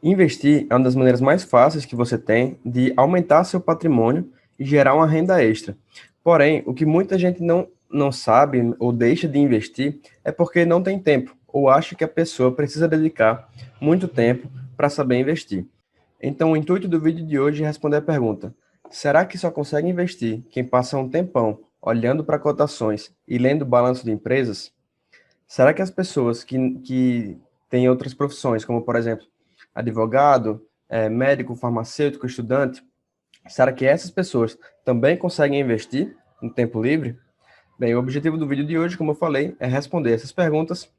Investir é uma das maneiras mais fáceis que você tem de aumentar seu patrimônio e gerar uma renda extra. Porém, o que muita gente não sabe ou deixa de investir é porque não tem tempo ou acha que a pessoa precisa dedicar muito tempo para saber investir. Então, o intuito do vídeo de hoje é responder a pergunta: será que só consegue investir quem passa um tempão olhando para cotações e lendo o balanço de empresas? Será que as pessoas que têm outras profissões, como por exemplo, advogado, médico, farmacêutico, estudante, será que essas pessoas também conseguem investir no tempo livre? Bem, o objetivo do vídeo de hoje, como eu falei, é responder essas perguntas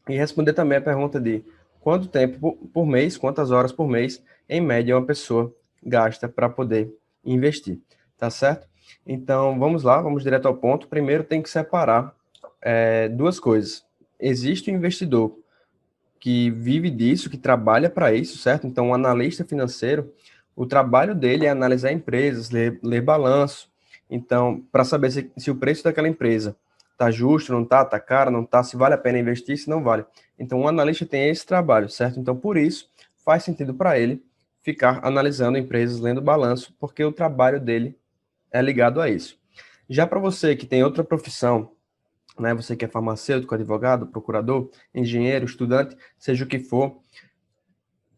e responder também a pergunta de quanto tempo por mês, quantas horas por mês, em média, uma pessoa gasta para poder investir, tá certo? Então, vamos lá, vamos direto ao ponto. Primeiro, tem que separar duas coisas. Existe o investidor que vive disso, que trabalha para isso, certo? Então, o analista financeiro, o trabalho dele é analisar empresas, ler balanço. Então, para saber se o preço daquela empresa está justo, não está, está caro, não está, se vale a pena investir, se não vale. Então, o analista tem esse trabalho, certo? Então, por isso, faz sentido para ele ficar analisando empresas, lendo balanço, porque o trabalho dele é ligado a isso. Já para você que tem outra profissão, né? Você que é farmacêutico, advogado, procurador, engenheiro, estudante, seja o que for,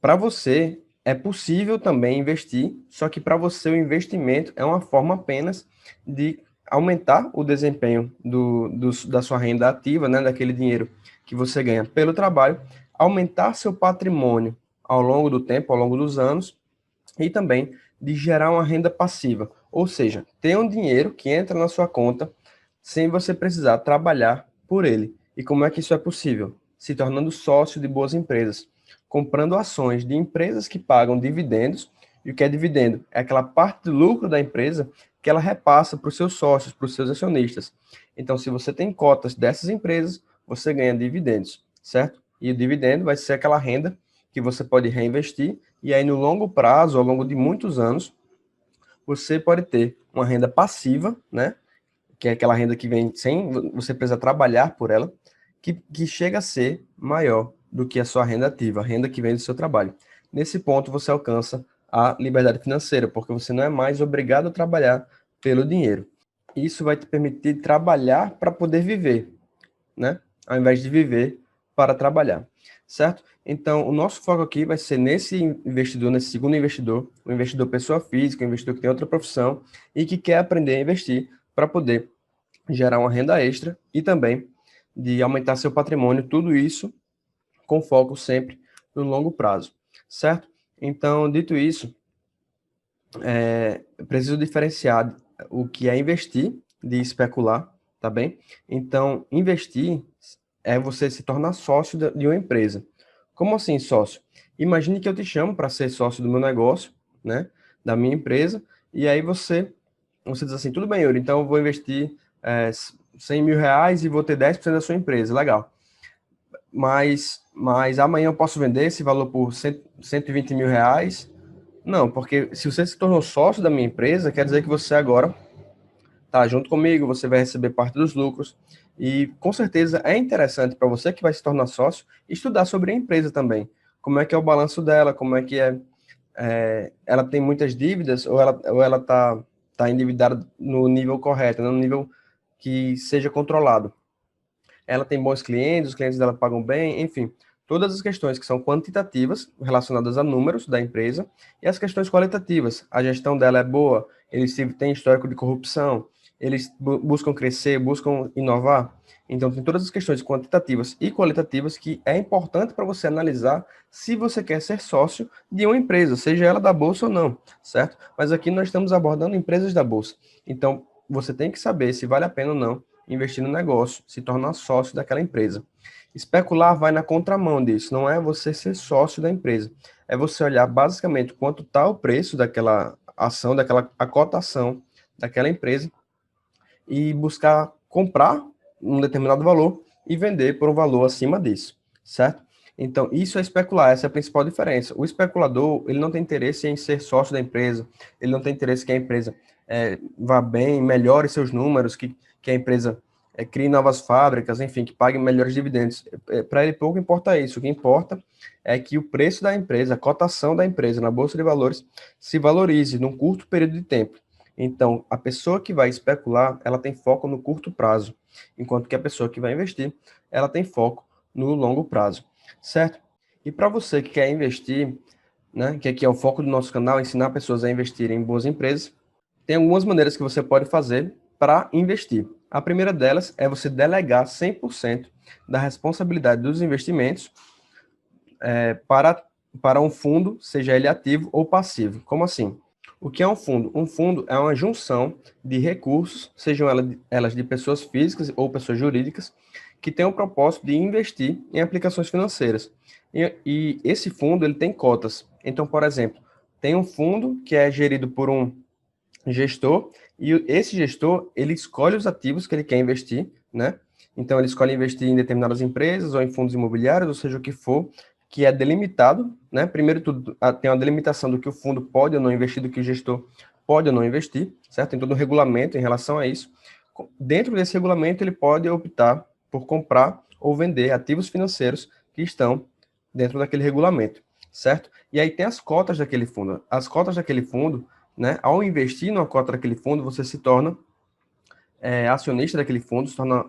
para você é possível também investir, só que para você o investimento é uma forma apenas de aumentar o desempenho da sua renda ativa, né? Daquele dinheiro que você ganha pelo trabalho, aumentar seu patrimônio ao longo do tempo, ao longo dos anos, e também de gerar uma renda passiva, ou seja, ter um dinheiro que entra na sua conta sem você precisar trabalhar por ele. E como é que isso é possível? Se tornando sócio de boas empresas, comprando ações de empresas que pagam dividendos. E o que é dividendo? É aquela parte do lucro da empresa que ela repassa para os seus sócios, para os seus acionistas. Então, se você tem cotas dessas empresas, você ganha dividendos, certo? E o dividendo vai ser aquela renda que você pode reinvestir, e aí no longo prazo, ao longo de muitos anos, você pode ter uma renda passiva, né? Que é aquela renda que vem sem você precisar trabalhar por ela, que chega a ser maior do que a sua renda ativa, a renda que vem do seu trabalho. Nesse ponto, você alcança a liberdade financeira, porque você não é mais obrigado a trabalhar pelo dinheiro. Isso vai te permitir trabalhar para poder viver, né? Ao invés de viver para trabalhar, certo? Então, o nosso foco aqui vai ser nesse investidor, nesse segundo investidor, o investidor pessoa física, o investidor que tem outra profissão e que quer aprender a investir para poder gerar uma renda extra e também de aumentar seu patrimônio, tudo isso com foco sempre no longo prazo, certo? Então, dito isso, preciso diferenciar o que é investir de especular, tá bem? Então, investir é você se tornar sócio de uma empresa. Como assim sócio? Imagine que eu te chamo para ser sócio do meu negócio, né? Da minha empresa, e aí você diz assim, tudo bem, Yuri, então eu vou investir 100 mil reais e vou ter 10% da sua empresa, legal. Mas amanhã eu posso vender esse valor por 120 mil reais? Não, porque se você se tornou sócio da minha empresa, quer dizer que você agora está junto comigo, você vai receber parte dos lucros. E com certeza é interessante para você que vai se tornar sócio estudar sobre a empresa também. Como é que é o balanço dela, como é que ela tem muitas dívidas ou ela tá endividada no nível correto, né, no nível que seja controlado. Ela tem bons clientes, os clientes dela pagam bem, enfim, todas as questões que são quantitativas relacionadas a números da empresa e as questões qualitativas. A gestão dela é boa, eles têm histórico de corrupção, eles buscam crescer, buscam inovar. Então, tem todas as questões quantitativas e qualitativas que é importante para você analisar se você quer ser sócio de uma empresa, seja ela da bolsa ou não, certo? Mas aqui nós estamos abordando empresas da bolsa. Então, você tem que saber se vale a pena ou não investir no negócio, se tornar sócio daquela empresa. Especular vai na contramão disso, não é você ser sócio da empresa, é você olhar basicamente quanto está o preço daquela ação, a cotação daquela empresa e buscar comprar um determinado valor e vender por um valor acima disso, certo? Então, isso é especular, essa é a principal diferença. O especulador, ele não tem interesse em ser sócio da empresa, ele não tem interesse que a empresa vá bem, melhore seus números, que a empresa crie novas fábricas, enfim, que pague melhores dividendos. Para ele pouco importa isso. O que importa é que o preço da empresa, a cotação da empresa na Bolsa de Valores se valorize num curto período de tempo. Então, a pessoa que vai especular, ela tem foco no curto prazo, enquanto que a pessoa que vai investir, ela tem foco no longo prazo, certo? E para você que quer investir, né, que aqui é o foco do nosso canal, ensinar pessoas a investirem em boas empresas, tem algumas maneiras que você pode fazer para investir. A primeira delas é você delegar 100% da responsabilidade dos investimentos para um fundo, seja ele ativo ou passivo. Como assim? O que é um fundo? Um fundo é uma junção de recursos, sejam elas de pessoas físicas ou pessoas jurídicas, que tem o propósito de investir em aplicações financeiras. E esse fundo ele tem cotas. Então, por exemplo, tem um fundo que é gerido por um gestor, e esse gestor, ele escolhe os ativos que ele quer investir, né? Então, ele escolhe investir em determinadas empresas ou em fundos imobiliários, ou seja, o que for, que é delimitado, né? Primeiro de tudo, tem uma delimitação do que o fundo pode ou não investir, do que o gestor pode ou não investir, certo? Tem todo um regulamento em relação a isso. Dentro desse regulamento, ele pode optar por comprar ou vender ativos financeiros que estão dentro daquele regulamento, certo? E aí tem as cotas daquele fundo. As cotas daquele fundo, né? Ao investir numa cota daquele fundo, você se torna acionista daquele fundo, se torna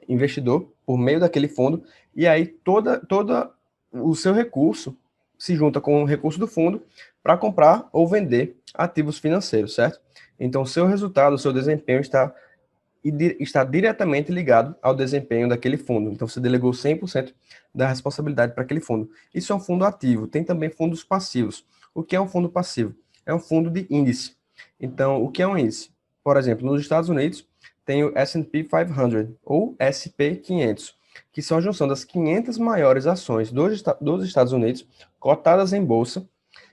investidor por meio daquele fundo, e aí toda o seu recurso se junta com o recurso do fundo para comprar ou vender ativos financeiros, certo? Então, o seu resultado, o seu desempenho está diretamente ligado ao desempenho daquele fundo. Então, você delegou 100% da responsabilidade para aquele fundo. Isso é um fundo ativo. Tem também fundos passivos. O que é um fundo passivo? É um fundo de índice. Então, o que é um índice? Por exemplo, nos Estados Unidos, tem o S&P 500, ou SP 500, que são a junção das 500 maiores ações dos Estados Unidos, cotadas em bolsa.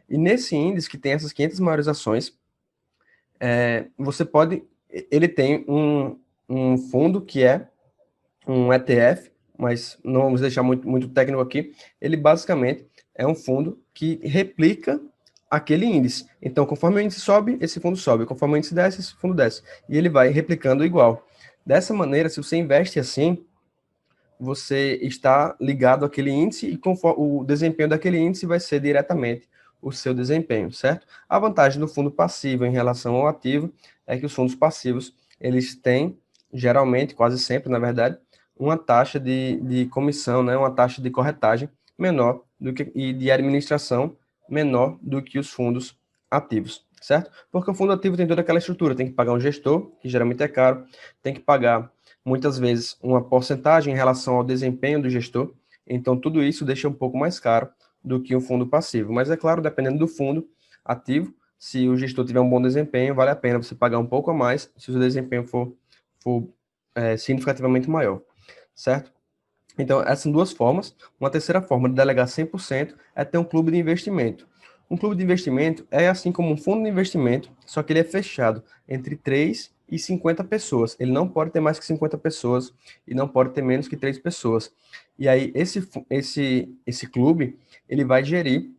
E nesse índice, que tem essas 500 maiores ações, você pode... Ele tem um fundo que é um ETF, mas não vamos deixar muito técnico aqui. Ele basicamente é um fundo que replica aquele índice. Então, conforme o índice sobe, esse fundo sobe. Conforme o índice desce, esse fundo desce. E ele vai replicando igual. Dessa maneira, se você investe assim, você está ligado àquele índice e o desempenho daquele índice vai ser diretamente o seu desempenho, certo? A vantagem do fundo passivo em relação ao ativo é que os fundos passivos, eles têm, geralmente, quase sempre, na verdade, uma taxa de comissão, né, uma taxa de corretagem menor do que, e de administração menor do que os fundos ativos, certo? Porque o fundo ativo tem toda aquela estrutura, tem que pagar um gestor, que geralmente é caro, tem que pagar muitas vezes uma porcentagem em relação ao desempenho do gestor, então tudo isso deixa um pouco mais caro do que um fundo passivo. Mas é claro, dependendo do fundo ativo, se o gestor tiver um bom desempenho, vale a pena você pagar um pouco a mais se o desempenho for significativamente maior, certo? Então, essas são duas formas. Uma terceira forma de delegar 100% é ter um clube de investimento. Um clube de investimento é assim como um fundo de investimento, só que ele é fechado entre 3 e 50 pessoas. Ele não pode ter mais que 50 pessoas e não pode ter menos que 3 pessoas. E aí, esse clube, ele vai gerir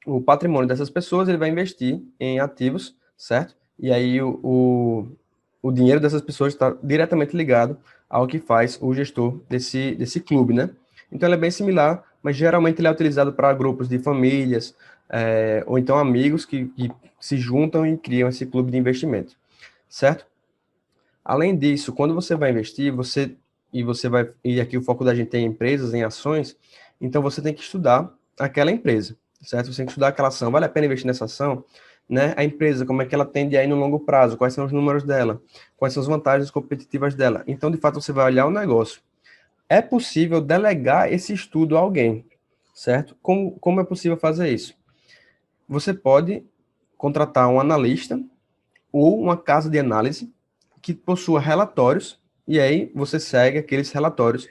o patrimônio dessas pessoas, ele vai investir em ativos, certo? E aí, o dinheiro dessas pessoas está diretamente ligado ao que faz o gestor desse clube, né? Então, ele é bem similar, mas geralmente ele é utilizado para grupos de famílias, ou então amigos que se juntam e criam esse clube de investimento, certo? Além disso, quando você vai investir, e aqui o foco da gente é em empresas, em ações, então você tem que estudar aquela empresa, certo? Você tem que estudar aquela ação. Vale a pena investir nessa ação? Né? A empresa, como é que ela tende aí no longo prazo? Quais são os números dela? Quais são as vantagens competitivas dela? Então, de fato, você vai olhar o negócio. É possível delegar esse estudo a alguém, certo? Como é possível fazer isso? Você pode contratar um analista ou uma casa de análise que possua relatórios, e aí você segue aqueles relatórios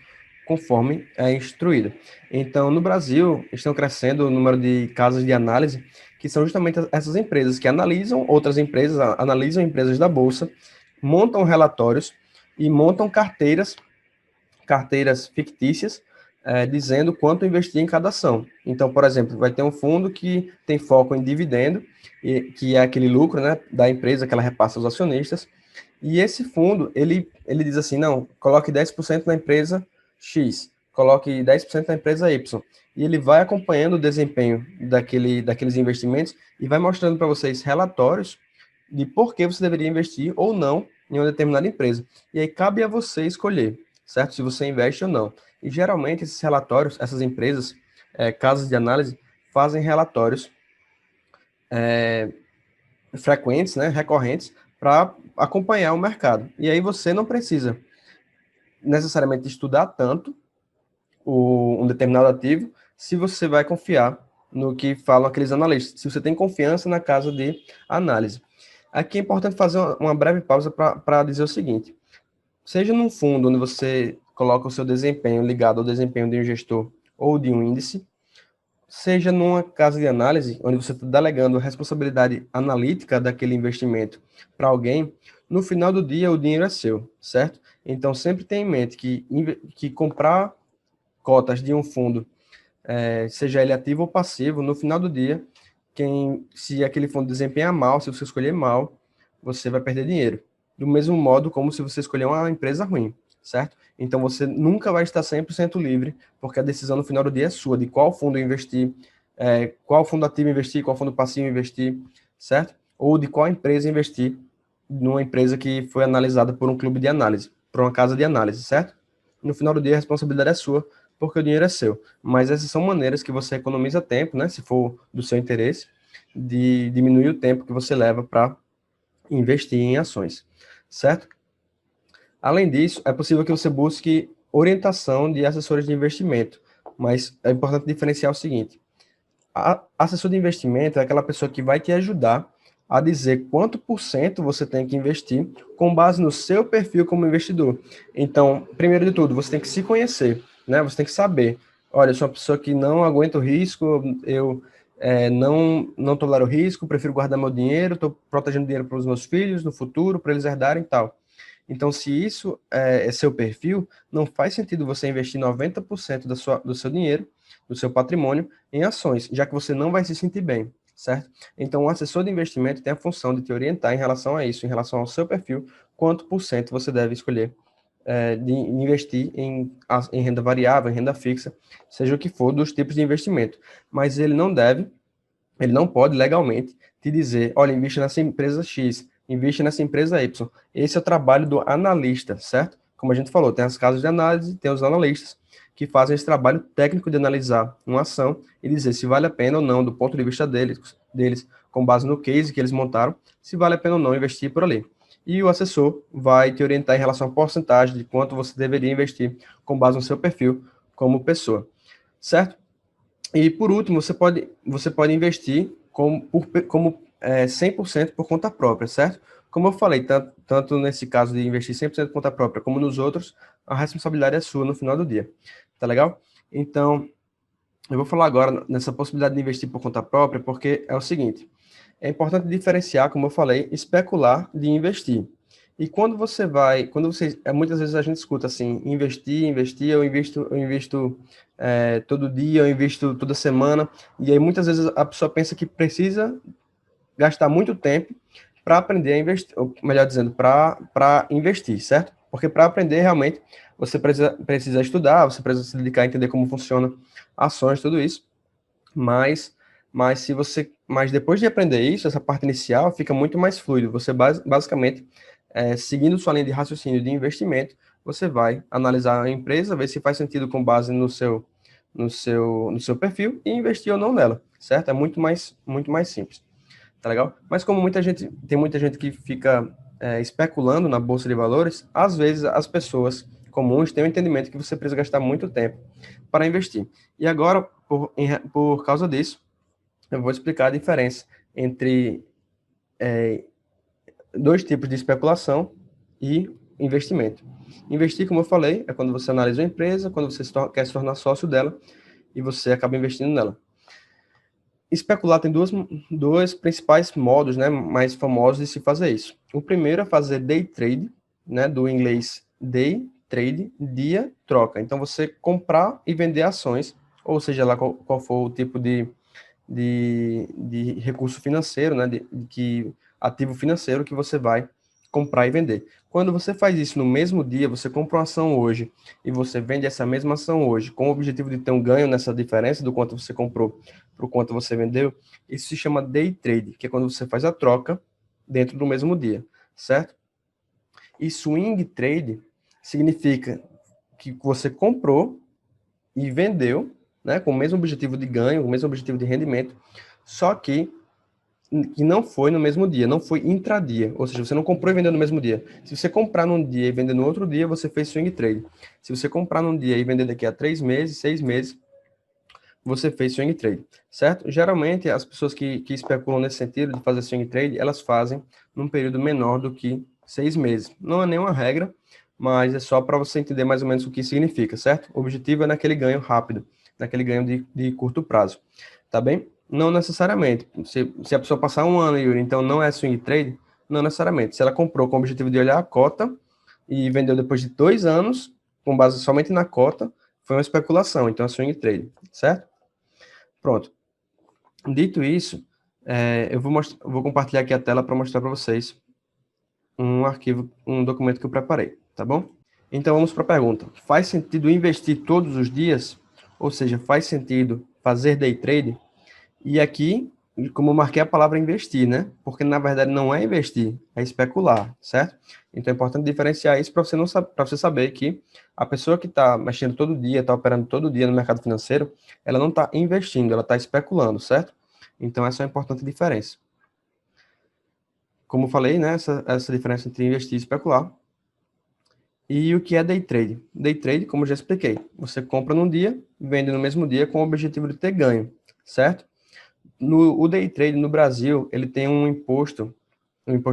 conforme é instruído. Então, no Brasil, estão crescendo o número de casas de análise, que são justamente essas empresas que analisam outras empresas, analisam empresas da Bolsa, montam relatórios e montam carteiras fictícias, dizendo quanto investir em cada ação. Então, por exemplo, vai ter um fundo que tem foco em dividendo, que é aquele lucro, né, da empresa que ela repassa aos acionistas, E esse fundo, ele diz assim, não, coloque 10% na empresa X, coloque 10% na empresa Y. E ele vai acompanhando o desempenho daqueles investimentos e vai mostrando para vocês relatórios de por que você deveria investir ou não em uma determinada empresa. E aí cabe a você escolher, certo? Se você investe ou não. E geralmente esses relatórios, essas empresas, casas de análise, fazem relatórios frequentes, né, recorrentes, para acompanhar o mercado. E aí você não precisa necessariamente estudar tanto um determinado ativo se você vai confiar no que falam aqueles analistas, se você tem confiança na casa de análise. Aqui é importante fazer uma breve pausa para dizer o seguinte: seja num fundo onde você coloca o seu desempenho ligado ao desempenho de um gestor ou de um índice, seja numa casa de análise, onde você está delegando a responsabilidade analítica daquele investimento para alguém, no final do dia o dinheiro é seu, certo? Então sempre tenha em mente que comprar cotas de um fundo, seja ele ativo ou passivo, no final do dia, se aquele fundo desempenhar mal, se você escolher mal, você vai perder dinheiro. Do mesmo modo como se você escolher uma empresa ruim, certo? Então você nunca vai estar 100% livre, porque a decisão no final do dia é sua, de qual fundo investir, qual fundo ativo investir, qual fundo passivo investir, certo? Ou de qual empresa investir, numa empresa que foi analisada por um clube de análise, por uma casa de análise, certo? No final do dia a responsabilidade é sua, porque o dinheiro é seu. Mas essas são maneiras que você economiza tempo, né? Se for do seu interesse, de diminuir o tempo que você leva para investir em ações, certo? Além disso, é possível que você busque orientação de assessores de investimento, mas é importante diferenciar o seguinte: assessor de investimento é aquela pessoa que vai te ajudar a dizer quanto por cento você tem que investir com base no seu perfil como investidor. Então, primeiro de tudo, você tem que se conhecer, né? Você tem que saber, olha, eu sou uma pessoa que não aguenta o risco, eu não tolero o risco, prefiro guardar meu dinheiro, estou protegendo dinheiro para os meus filhos no futuro, para eles herdarem e tal. Então, se isso é seu perfil, não faz sentido você investir 90% do seu dinheiro, do seu patrimônio, em ações, já que você não vai se sentir bem, certo? Então, o assessor de investimento tem a função de te orientar em relação a isso, em relação ao seu perfil, quanto por cento você deve escolher de investir em renda variável, em renda fixa, seja o que for dos tipos de investimento. Mas ele não pode legalmente te dizer, olha, investe nessa empresa X, investe nessa empresa Y. Esse é o trabalho do analista, certo? Como a gente falou, tem as casas de análise, tem os analistas que fazem esse trabalho técnico de analisar uma ação e dizer se vale a pena ou não, do ponto de vista deles com base no case que eles montaram, se vale a pena ou não investir por ali. E o assessor vai te orientar em relação à porcentagem de quanto você deveria investir com base no seu perfil como pessoa, certo? E por último, você pode investir como 100% por conta própria, certo? Como eu falei, tanto nesse caso de investir 100% por conta própria, como nos outros, a responsabilidade é sua no final do dia. Tá legal? Então, eu vou falar agora nessa possibilidade de investir por conta própria, porque é o seguinte: é importante diferenciar, como eu falei, especular de investir. E muitas vezes a gente escuta assim, investir, eu invisto todo dia, eu invisto toda semana, e aí muitas vezes a pessoa pensa que precisa gastar muito tempo para aprender a investir, ou melhor dizendo, para investir, certo? Porque para aprender realmente você precisa estudar, você precisa se dedicar a entender como funciona ações, tudo isso, mas mas depois de aprender isso, essa parte inicial fica muito mais fluido. Você basicamente, seguindo sua linha de raciocínio de investimento, você vai analisar a empresa, ver se faz sentido com base no seu perfil e investir ou não nela, certo? É muito mais simples, tá legal? Mas como tem muita gente que fica especulando na bolsa de valores, às vezes as pessoas comuns têm o entendimento que você precisa gastar muito tempo para investir. E agora, por causa disso, eu vou explicar a diferença entre dois tipos de especulação e investimento. Investir, como eu falei, é quando você analisa uma empresa, quando você quer se tornar sócio dela e você acaba investindo nela. Especular tem dois principais modos, né, mais famosos de se fazer isso. O primeiro é fazer day trade, né, do inglês day trade, dia troca. Então você comprar e vender ações, ou seja lá qual for o tipo de recurso financeiro, né, ativo financeiro que você vai comprar e vender. Quando você faz isso no mesmo dia, você compra uma ação hoje e você vende essa mesma ação hoje, com o objetivo de ter um ganho nessa diferença do quanto você comprou para o quanto você vendeu, isso se chama day trade, que é quando você faz a troca dentro do mesmo dia, certo? E swing trade significa que você comprou e vendeu, né, com o mesmo objetivo de ganho, com o mesmo objetivo de rendimento, só que não foi no mesmo dia, não foi intradia, ou seja, você não comprou e vendeu no mesmo dia. Se você comprar num dia e vender no outro dia, você fez swing trade. Se você comprar num dia e vender daqui a 3 meses, 6 meses, você fez swing trade, certo? Geralmente, as pessoas que especulam nesse sentido de fazer swing trade, elas fazem num período menor do que 6 meses. Não é nenhuma regra, mas é só para você entender mais ou menos o que significa, certo? O objetivo é naquele ganho rápido, naquele ganho de curto prazo, tá bem? Não necessariamente. Se a pessoa passar um ano, Yuri, então não é swing trade, não necessariamente. Se ela comprou com o objetivo de olhar a cota e vendeu depois de 2 anos, com base somente na cota, foi uma especulação, então é swing trade, certo? Pronto. Dito isso, eu vou compartilhar aqui a tela para mostrar para vocês um arquivo, um documento que eu preparei, tá bom? Então vamos para a pergunta. Faz sentido investir todos os dias? Ou seja, faz sentido fazer day trade? E aqui, como eu marquei a palavra investir, né? Porque na verdade não é investir, é especular, certo? Então é importante diferenciar isso para você não para você saber que a pessoa que está mexendo todo dia, está operando todo dia no mercado financeiro, ela não está investindo, ela está especulando, certo? Então essa é uma importante diferença. Como eu falei, né? Essa diferença entre investir e especular. E o que é day trade? Day trade, como eu já expliquei, você compra num dia, vende no mesmo dia com o objetivo de ter ganho, certo? O day trade no Brasil, ele tem um imposto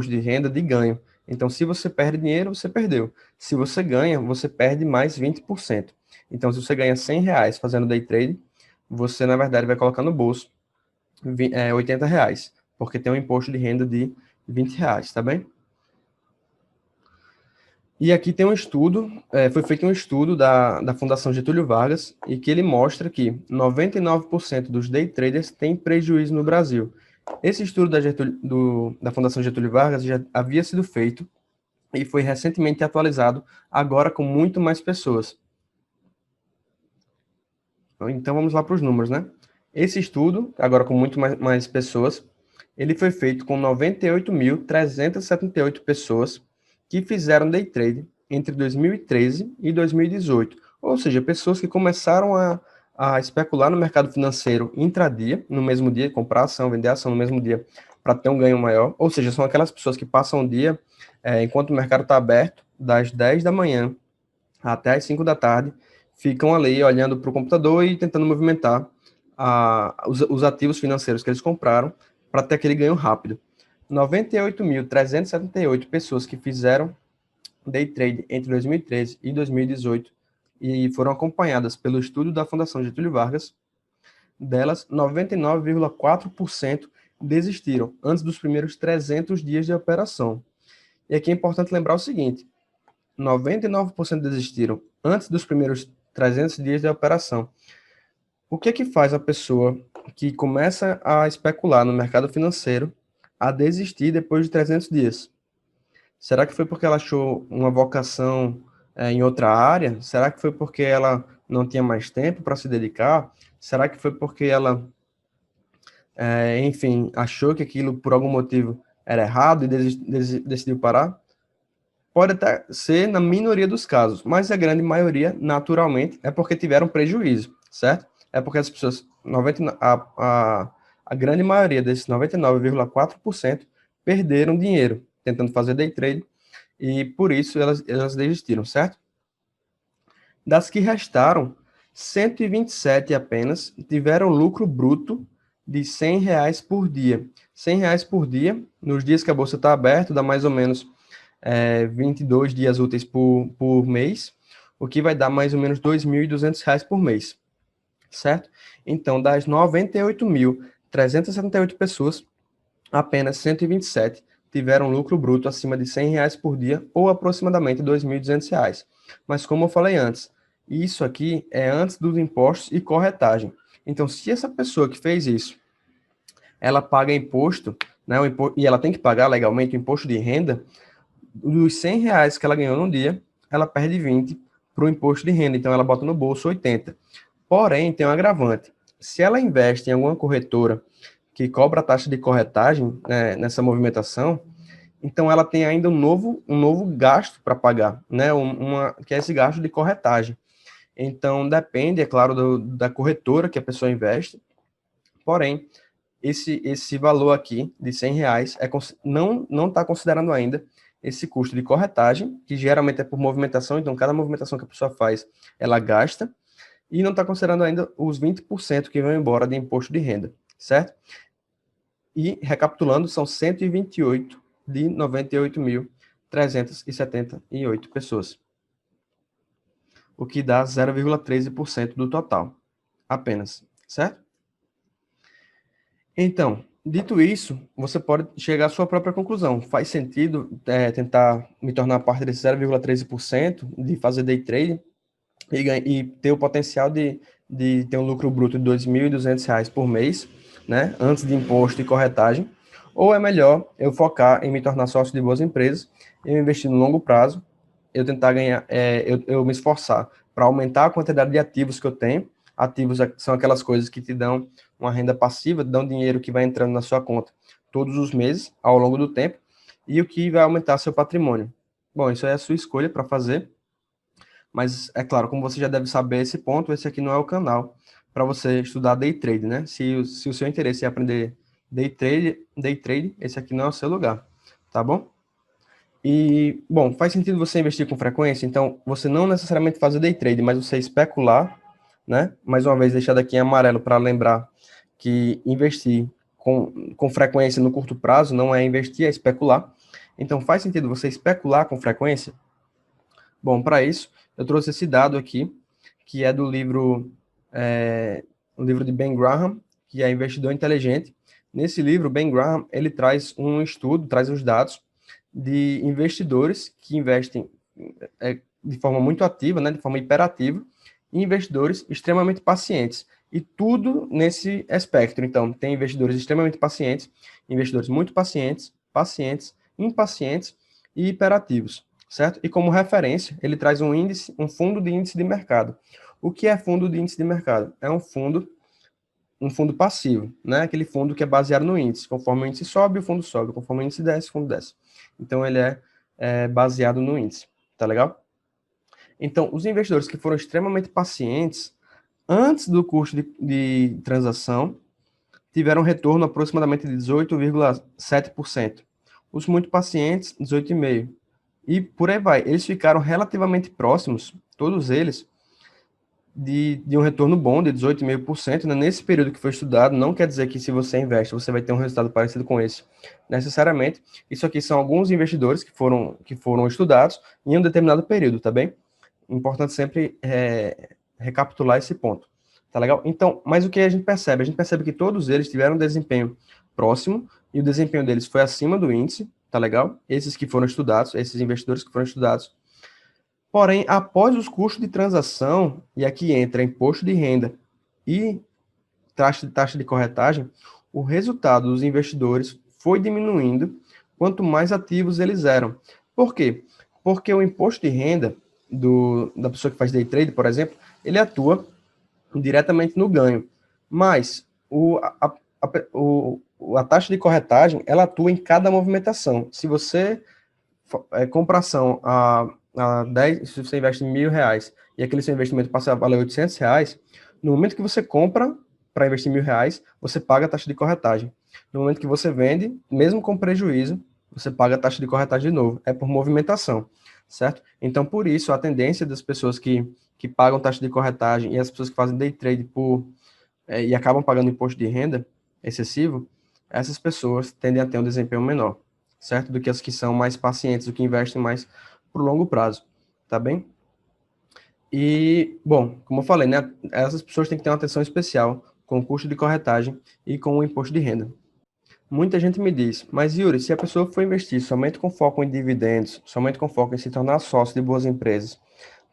de renda de ganho. Então, se você perde dinheiro, você perdeu. Se você ganha, você perde mais 20%. Então, se você ganha R$ 100 fazendo day trade, você, na verdade, vai colocar no bolso R$ 80, porque tem um imposto de renda de R$ 20, tá bem? E aqui tem um estudo, foi feito um estudo da Fundação Getúlio Vargas, e que ele mostra que 99% dos day traders têm prejuízo no Brasil. Esse estudo da Fundação Getúlio Vargas já havia sido feito e foi recentemente atualizado, agora com muito mais pessoas. Então vamos lá para os números, né? Esse estudo, agora com muito mais pessoas, ele foi feito com 98.378 pessoas que fizeram day trade entre 2013 e 2018. Ou seja, pessoas que começaram a especular no mercado financeiro intradia, no mesmo dia, comprar ação, vender ação no mesmo dia, para ter um ganho maior. Ou seja, são aquelas pessoas que passam o dia, enquanto o mercado está aberto, das 10 da manhã até as 5 da tarde, ficam ali olhando para o computador e tentando movimentar os ativos financeiros que eles compraram para ter aquele ganho rápido. 98.378 pessoas que fizeram day trade entre 2013 e 2018 e foram acompanhadas pelo estudo da Fundação Getúlio Vargas. Delas, 99,4% desistiram antes dos primeiros 300 dias de operação. E aqui é importante lembrar o seguinte: 99% desistiram antes dos primeiros 300 dias de operação. O que é que faz a pessoa que começa a especular no mercado financeiro a desistir depois de 300 dias? Será que foi porque ela achou uma vocação em outra área? Será que foi porque ela não tinha mais tempo para se dedicar? Será que foi porque ela, enfim, achou que aquilo por algum motivo era errado e decidiu parar? Pode até ser na minoria dos casos, mas a grande maioria, naturalmente, é porque tiveram prejuízo, certo? É porque as pessoas, a grande maioria desses 99,4% perderam dinheiro tentando fazer day trade e por isso elas desistiram, certo? Das que restaram, 127 apenas tiveram lucro bruto de R$ 100 por dia. R$ 100 por dia, nos dias que a bolsa está aberta, dá mais ou menos 22 dias úteis por mês, o que vai dar mais ou menos R$ 2.200 por mês, certo? Então, das 98.378 pessoas, apenas 127 tiveram lucro bruto acima de R$ 100 por dia, ou aproximadamente R$ 2.200. Mas como eu falei antes, isso aqui é antes dos impostos e corretagem. Então, se essa pessoa que fez isso, ela paga imposto, né, e ela tem que pagar legalmente o imposto de renda, dos R$ 100 que ela ganhou no dia, ela perde 20 para o imposto de renda, então ela bota no bolso 80. Porém, tem um agravante. Se ela investe em alguma corretora que cobra a taxa de corretagem, né, nessa movimentação, então ela tem ainda um novo gasto para pagar, né, que é esse gasto de corretagem. Então, depende, é claro, da corretora que a pessoa investe, porém, esse valor aqui de R$ 100 não está considerando ainda esse custo de corretagem, que geralmente é por movimentação, então cada movimentação que a pessoa faz, ela gasta, e não está considerando ainda os 20% que vão embora de imposto de renda, certo? E, recapitulando, são 128 de 98.378 pessoas, o que dá 0,13% do total, apenas, certo? Então, dito isso, você pode chegar à sua própria conclusão. Faz sentido tentar me tornar parte desse 0,13% de fazer day trade e ter o potencial de ter um lucro bruto de R$ 2.200 por mês, né, antes de imposto e corretagem? Ou é melhor eu focar em me tornar sócio de boas empresas, eu investir no longo prazo, eu tentar ganhar, eu me esforçar para aumentar a quantidade de ativos que eu tenho. Ativos são aquelas coisas que te dão uma renda passiva, te dão dinheiro que vai entrando na sua conta todos os meses, ao longo do tempo, e o que vai aumentar seu patrimônio. Bom, isso é a sua escolha para fazer, mas é claro, como você já deve saber esse ponto, esse aqui não é o canal para você estudar day trade, né? Se o seu interesse é aprender day trade, esse aqui não é o seu lugar, tá bom? E, bom, faz sentido você investir com frequência, então você não necessariamente fazer day trade, mas você especular, né? Mais uma vez, deixar daqui em amarelo para lembrar que investir com frequência no curto prazo não é investir, é especular. Então, faz sentido você especular com frequência? Bom, para isso, eu trouxe esse dado aqui, que é do livro, o livro de Ben Graham, que é Investidor Inteligente. Nesse livro, Ben Graham, ele traz um estudo, traz os dados de investidores que investem de forma muito ativa, né, de forma hiperativa, e investidores extremamente pacientes. E tudo nesse espectro. Então, tem investidores extremamente pacientes, investidores muito pacientes, pacientes, impacientes e hiperativos, certo? E como referência, ele traz um fundo de índice de mercado. O que é fundo de índice de mercado? É um fundo passivo, né? Aquele fundo que é baseado no índice. Conforme o índice sobe, o fundo sobe. Conforme o índice desce, o fundo desce. Então, ele é baseado no índice. Tá legal? Então, os investidores que foram extremamente pacientes, antes do custo de transação, tiveram um retorno aproximadamente de 18,7%. Os muito pacientes, 18,5%. E por aí vai. Eles ficaram relativamente próximos, todos eles, de um retorno bom de 18,5%, né? Nesse período que foi estudado. Não quer dizer que se você investe, você vai ter um resultado parecido com esse, necessariamente. Isso aqui são alguns investidores que foram estudados em um determinado período, tá bem? Importante sempre recapitular esse ponto, tá legal? Então, mas o que a gente percebe? A gente percebe que todos eles tiveram um desempenho próximo e o desempenho deles foi acima do índice, tá legal? Esses que foram estudados, esses investidores que foram estudados. Porém, após os custos de transação, e aqui entra imposto de renda e taxa de corretagem, o resultado dos investidores foi diminuindo quanto mais ativos eles eram. Por quê? Porque o imposto de renda da pessoa que faz day trade, por exemplo, ele atua diretamente no ganho. Mas a taxa de corretagem, ela atua em cada movimentação. Se você compra ação a 10, se você investe R$ 1.000 e aquele seu investimento passa a valer R$ 800, no momento que você compra para investir R$ 1.000, você paga a taxa de corretagem. No momento que você vende, mesmo com prejuízo, você paga a taxa de corretagem de novo. É por movimentação, certo? Então, por isso, a tendência das pessoas que pagam taxa de corretagem e as pessoas que fazem day trade e acabam pagando imposto de renda excessivo, essas pessoas tendem a ter um desempenho menor, certo? Do que as que são mais pacientes, do que investem mais por longo prazo, tá bem? E, bom, como eu falei, né, essas pessoas têm que ter uma atenção especial com o custo de corretagem e com o imposto de renda. Muita gente me diz, mas Yuri, se a pessoa for investir somente com foco em dividendos, somente com foco em se tornar sócio de boas empresas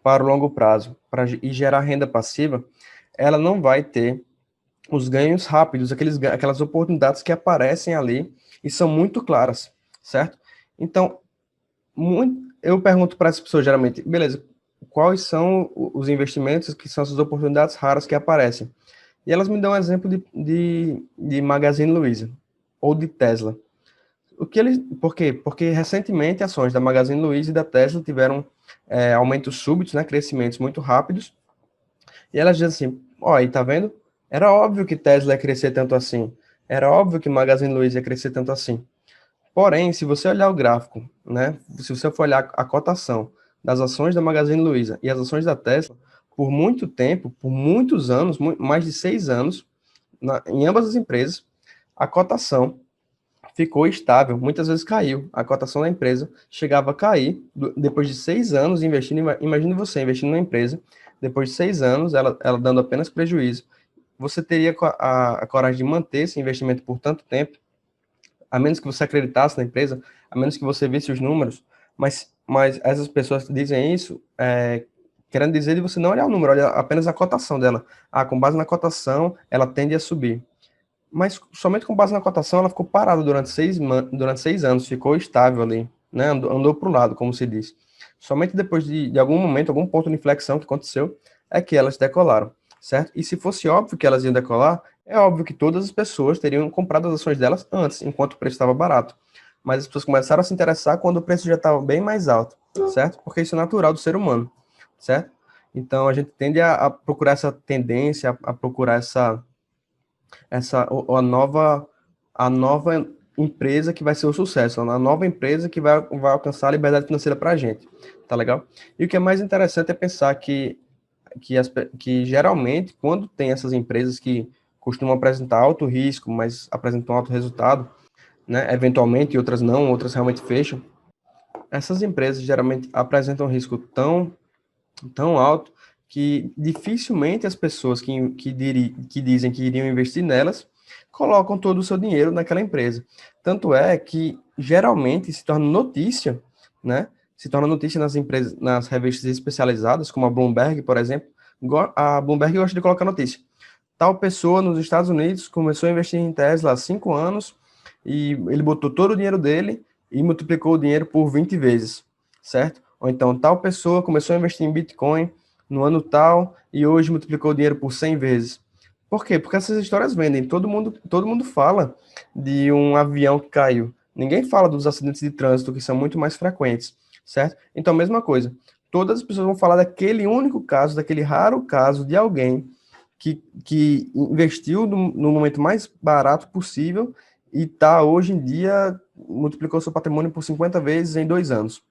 para o longo prazo e gerar renda passiva, ela não vai ter os ganhos rápidos, aquelas oportunidades que aparecem ali e são muito claras, certo? Então, Eu pergunto para as pessoas geralmente, beleza, quais são os investimentos que são essas oportunidades raras que aparecem? E elas me dão um exemplo de Magazine Luiza ou de Tesla. Por quê? Porque recentemente ações da Magazine Luiza e da Tesla tiveram aumentos súbitos, né, crescimentos muito rápidos, e elas dizem assim, ó, aí tá vendo? Era óbvio que Tesla ia crescer tanto assim, era óbvio que Magazine Luiza ia crescer tanto assim. Porém, se você olhar o gráfico, né, se você for olhar a cotação das ações da Magazine Luiza e as ações da Tesla, por muito tempo, por muitos anos, mais de 6 anos, em ambas as empresas, a cotação ficou estável, muitas vezes caiu. A cotação da empresa chegava a cair depois de 6 anos investindo. Imagine você investindo na empresa, depois de 6 anos, ela dando apenas prejuízo. Você teria a coragem de manter esse investimento por tanto tempo, a menos que você acreditasse na empresa, a menos que você visse os números, mas essas pessoas dizem isso querendo dizer de você não olhar o número, olhar apenas a cotação dela. Ah, com base na cotação, ela tende a subir. Mas somente com base na cotação, ela ficou parada durante 6 anos, ficou estável ali, né? Andou para o lado, como se diz. Somente depois de algum momento, algum ponto de inflexão que aconteceu, é que elas decolaram, certo? E se fosse óbvio que elas iam decolar, é óbvio que todas as pessoas teriam comprado as ações delas antes, enquanto o preço estava barato. Mas as pessoas começaram a se interessar quando o preço já estava bem mais alto, certo? Porque isso é natural do ser humano, certo? Então a gente tende a procurar essa tendência, a procurar a nova empresa que vai ser o sucesso, a nova empresa que vai alcançar a liberdade financeira para a gente, tá legal? E o que é mais interessante é pensar que geralmente, quando tem essas empresas que costumam apresentar alto risco, mas apresentam alto resultado, né, eventualmente, outras não, outras realmente fecham, essas empresas geralmente apresentam um risco tão alto que dificilmente as pessoas que dizem que iriam investir nelas colocam todo o seu dinheiro naquela empresa. Tanto é que geralmente se torna notícia, né? Se torna notícia nas empresas, nas revistas especializadas, como a Bloomberg, por exemplo. A Bloomberg gosta de colocar notícia. Tal pessoa nos Estados Unidos começou a investir em Tesla há 5 anos e ele botou todo o dinheiro dele e multiplicou o dinheiro por 20 vezes, certo? Ou então, tal pessoa começou a investir em Bitcoin no ano tal e hoje multiplicou o dinheiro por 100 vezes. Por quê? Porque essas histórias vendem. Todo mundo fala de um avião que caiu. Ninguém fala dos acidentes de trânsito, que são muito mais frequentes, certo? Então, mesma coisa. Todas as pessoas vão falar daquele único caso, daquele raro caso de alguém que investiu no momento mais barato possível e está hoje em dia, multiplicou seu patrimônio por 50 vezes em 2 anos,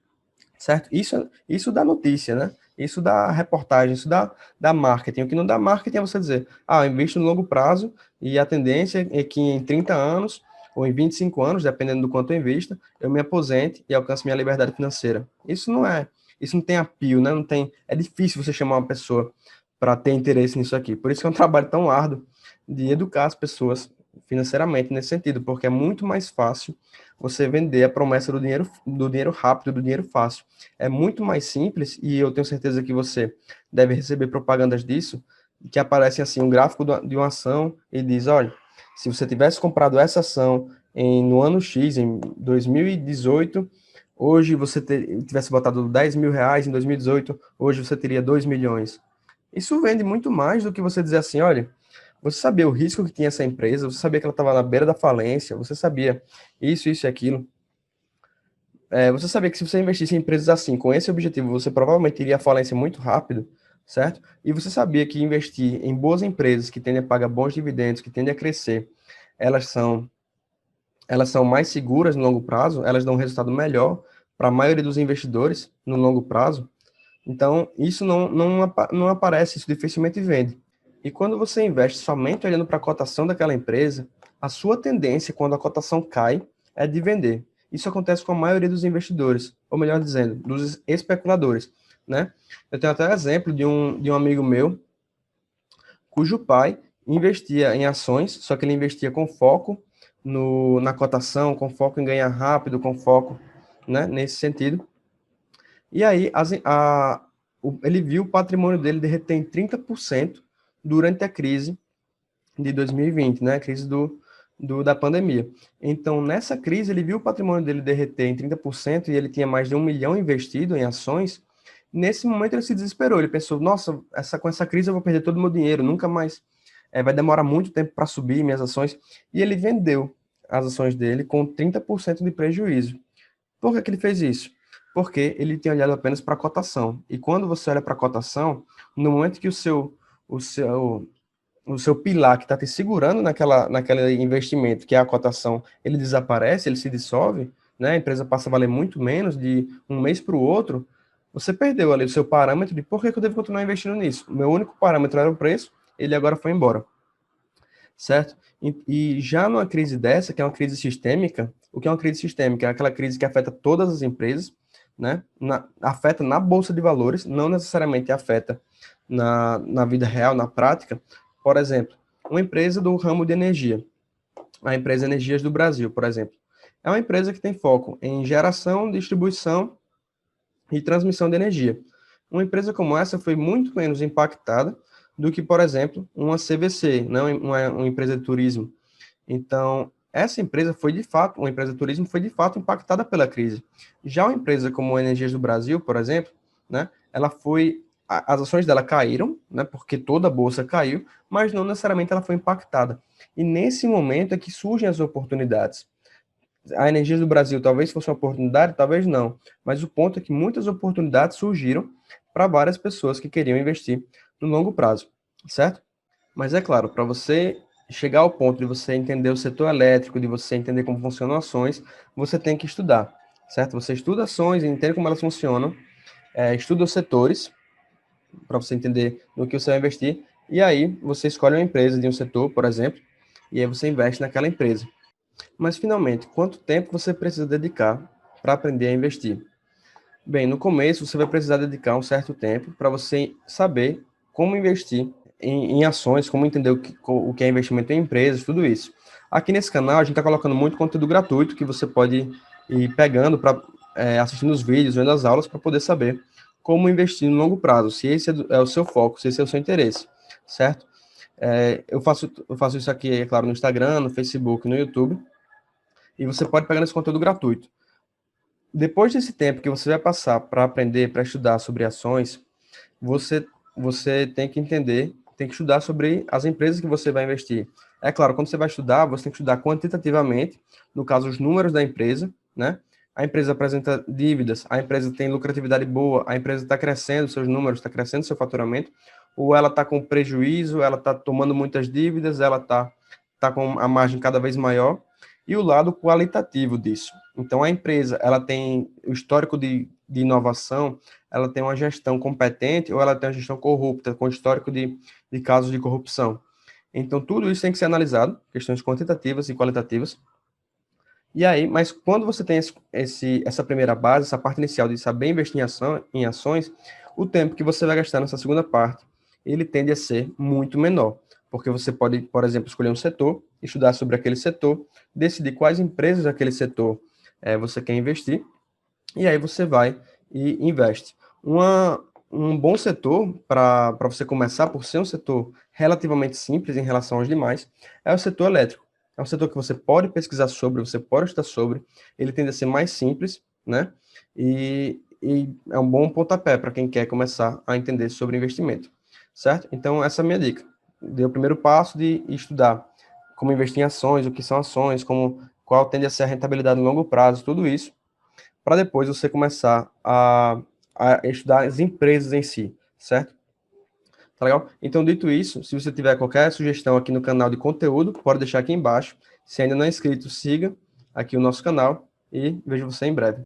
certo? Isso dá notícia, né? Isso dá reportagem, isso dá marketing. O que não dá marketing é você dizer, eu invisto no longo prazo e a tendência é que em 30 anos ou em 25 anos, dependendo do quanto eu invista, eu me aposente e alcance minha liberdade financeira. Isso não tem apio, né? Não tem, é difícil você chamar uma pessoa para ter interesse nisso aqui. Por isso que é um trabalho tão árduo de educar as pessoas financeiramente nesse sentido, porque é muito mais fácil você vender a promessa do dinheiro rápido, do dinheiro fácil. É muito mais simples, e eu tenho certeza que você deve receber propagandas disso, que aparecem assim, um gráfico de uma ação e diz, olha, se você tivesse comprado essa ação no ano X, em 2018, hoje você tivesse botado 10 mil reais em 2018, hoje você teria 2 milhões. Isso vende muito mais do que você dizer assim, olha, você sabia o risco que tinha essa empresa, você sabia que ela estava na beira da falência, você sabia isso e aquilo. Você sabia que se você investisse em empresas assim, com esse objetivo, você provavelmente iria à falência muito rápido, certo? E você sabia que investir em boas empresas que tendem a pagar bons dividendos, que tendem a crescer, elas são, elas são mais seguras no longo prazo, elas dão um resultado melhor para a maioria dos investidores no longo prazo. Então, isso não aparece, isso dificilmente vende. E quando você investe somente olhando para a cotação daquela empresa, a sua tendência, quando a cotação cai, é de vender. Isso acontece com a maioria dos investidores, ou melhor dizendo, dos especuladores, né? Eu tenho até exemplo de um amigo meu, cujo pai investia em ações, só que ele investia com foco na cotação, com foco em ganhar rápido, com foco, né, nesse sentido. E aí, ele viu o patrimônio dele derreter em 30% durante a crise de 2020, né? A crise da pandemia. Então, nessa crise, ele viu o patrimônio dele derreter em 30% e ele tinha mais de 1 milhão investido em ações. Nesse momento, ele se desesperou. Ele pensou, nossa, com essa crise eu vou perder todo o meu dinheiro, nunca mais, vai demorar muito tempo para subir minhas ações. E ele vendeu as ações dele com 30% de prejuízo. Por que ele fez isso? Porque ele tinha olhado apenas para a cotação. E quando você olha para a cotação, no momento que o seu, o seu pilar que está te segurando naquele investimento, que é a cotação, ele desaparece, ele se dissolve, né? A empresa passa a valer muito menos de um mês para o outro, você perdeu ali o seu parâmetro de por que eu devo continuar investindo nisso. O meu único parâmetro era o preço, ele agora foi embora, certo? E já numa crise dessa, que é uma crise sistêmica, o que é uma crise sistêmica? É aquela crise que afeta todas as empresas, né? Afeta na bolsa de valores, não necessariamente afeta na vida real, na prática. Por exemplo, uma empresa do ramo de energia, a empresa Energias do Brasil, por exemplo, é uma empresa que tem foco em geração, distribuição e transmissão de energia. Uma empresa como essa foi muito menos impactada do que, por exemplo, uma CVC, não uma empresa de turismo. Então, essa empresa foi de fato, uma empresa de turismo foi de fato impactada pela crise. Já uma empresa como a Energias do Brasil, por exemplo, né, as ações dela caíram, né, porque toda a bolsa caiu, mas não necessariamente ela foi impactada. E nesse momento é que surgem as oportunidades. A Energias do Brasil talvez fosse uma oportunidade, talvez não, mas o ponto é que muitas oportunidades surgiram para várias pessoas que queriam investir no longo prazo, certo? Mas é claro, para você chegar ao ponto de você entender o setor elétrico, de você entender como funcionam ações, você tem que estudar, certo? Você estuda ações, entende como elas funcionam, estuda os setores, para você entender no que você vai investir, e aí você escolhe uma empresa de um setor, por exemplo, e aí você investe naquela empresa. Mas, finalmente, quanto tempo você precisa dedicar para aprender a investir? Bem, no começo você vai precisar dedicar um certo tempo para você saber como investir em ações, como entender o que é investimento em empresas, tudo isso. Aqui nesse canal a gente está colocando muito conteúdo gratuito que você pode ir pegando para assistindo os vídeos, vendo as aulas para poder saber como investir no longo prazo, se esse é o seu foco, se esse é o seu interesse, certo? Eu faço isso aqui, é claro, no Instagram, no Facebook, no YouTube, e você pode pegar esse conteúdo gratuito. Depois desse tempo que você vai passar para aprender, para estudar sobre ações, você, você tem que entender, tem que estudar sobre as empresas que você vai investir. É claro, quando você vai estudar, você tem que estudar quantitativamente, no caso, os números da empresa, né? A empresa apresenta dívidas, a empresa tem lucratividade boa, a empresa está crescendo seus números, está crescendo seu faturamento, ou ela está com prejuízo, ela está tomando muitas dívidas, ela tá com a margem cada vez maior, e o lado qualitativo disso. Então, a empresa, ela tem o histórico de inovação, ela tem uma gestão competente ou ela tem uma gestão corrupta, com histórico de casos de corrupção. Então, tudo isso tem que ser analisado, questões quantitativas e qualitativas. E aí, mas quando você tem essa primeira base, essa parte inicial de saber investir em ações, o tempo que você vai gastar nessa segunda parte, ele tende a ser muito menor. Porque você pode, por exemplo, escolher um setor, estudar sobre aquele setor, decidir quais empresas daquele setor você quer investir, e aí você vai e investe. Um bom setor para você começar, por ser um setor relativamente simples em relação aos demais, é o setor elétrico. É um setor que você pode pesquisar sobre, você pode estudar sobre, ele tende a ser mais simples, né? E é um bom pontapé para quem quer começar a entender sobre investimento, certo? Então, essa é a minha dica. Dê o primeiro passo de estudar como investir em ações, o que são ações, qual tende a ser a rentabilidade no longo prazo, tudo isso para depois você começar a estudar as empresas em si, certo? Tá legal? Então, dito isso, se você tiver qualquer sugestão aqui no canal de conteúdo, pode deixar aqui embaixo. Se ainda não é inscrito, siga aqui o nosso canal e vejo você em breve.